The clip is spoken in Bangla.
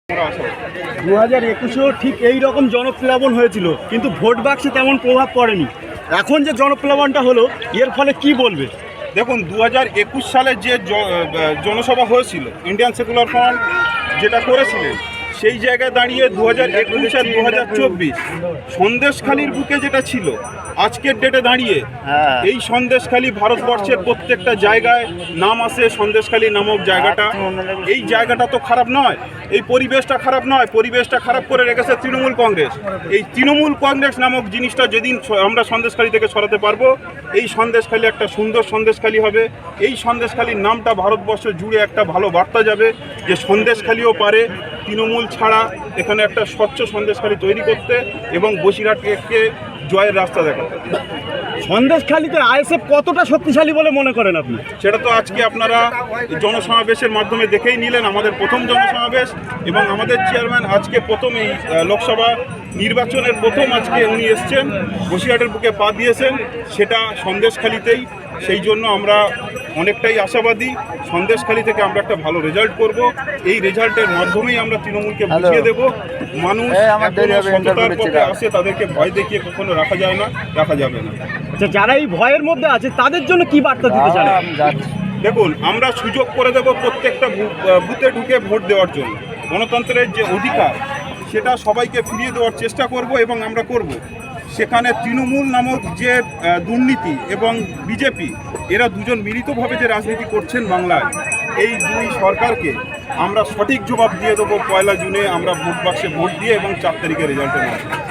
2021-এও ঠিক এই রকম জনপ্লাবন হয়েছিল, কিন্তু ভোট বাক্সে তেমন প্রভাব পড়েনি। এখন যে জনপ্লাবনটা হলো, এর ফলে কি বলবে? দেখুন, 2021 সালে যে জনসভা হয়েছিল, ইন্ডিয়ান সেকুলার ফ্রন্ট যেটা করেছিলেন, সেই জায়গায় দাঁড়িয়ে 2021 আর 2024 সন্দেশখালির বুকে যেটা ছিল, আজকের ডেটে দাঁড়িয়ে এই সন্দেশখালি ভারতবর্ষের প্রত্যেকটা জায়গায় নাম আসে সন্দেশখালি নামক জায়গাটা। এই জায়গাটা তো খারাপ নয়, এই পরিবেশটা খারাপ নয়, পরিবেশটা খারাপ করে রেখেছে তৃণমূল কংগ্রেস। এই তৃণমূল কংগ্রেস নামক জিনিসটা যেদিন আমরা সন্দেশখালি থেকে সরাতে পারবো, এই সন্দেশখালি একটা সুন্দর সন্দেশখালি হবে। এই সন্দেশখালির নামটা ভারতবর্ষ জুড়ে একটা ভালো বার্তা যাবে যে সন্দেশখালিও পারে তৃণমূল ছাড়া এখানে একটা স্বচ্ছ সন্দেশখালি তৈরি করতে এবং বসিরহাটকে জয়ের রাস্তা দেখাতে। সন্দেশখালিতে আইএসএফ কতটা শক্তিশালী বলে মনে করেন আপনি? সেটা তো আজকে আপনারা জনসমাবেশের মাধ্যমে দেখেই নিলেন, আমাদের প্রথম জনসমাবেশ, এবং আমাদের চেয়ারম্যান আজকে প্রথম এই লোকসভা নির্বাচনের প্রথম আজকে উনি এসছেন, বসিরহাটের বুকে পা দিয়েছেন, সেটা সন্দেশখালিতেই। সেই জন্য আমরা অনেকটাই আশাবাদী, সন্দেশখালি থেকে আমরা একটা ভালো রেজাল্ট করব। এই রেজাল্টের মাধ্যমেই আমরা তৃণমূলকে বুঝিয়ে দেব মানুষ সততার পথে আসে, তাদেরকে ভয় দেখিয়ে কখনো রাখা যায় না, রাখা যাবে না। আচ্ছা, যারা এই ভয়ের মধ্যে আছে তাদের জন্য কি বার্তা দিতে চান? দেখুন, আমরা সুযোগ করে দেব প্রত্যেকটা বুথে ঢুকে ভোট দেওয়ার জন্য। গণতন্ত্রের যে অধিকার, সেটা সবাইকে ফিরিয়ে দেওয়ার চেষ্টা করব এবং আমরা করব। সেখানে তৃণমূল নামক যে দুর্নীতি এবং বিজেপি, এরা দুজন মিলিতভাবে যে রাজনীতি করছেন বাংলায়, এই দুই সরকারকে আমরা সঠিক জবাব দিয়ে দেবো 1 জুনে আমরা ভোট বাক্সে ভোট দিয়ে এবং 4 তারিখে রেজাল্টের মাধ্যমে।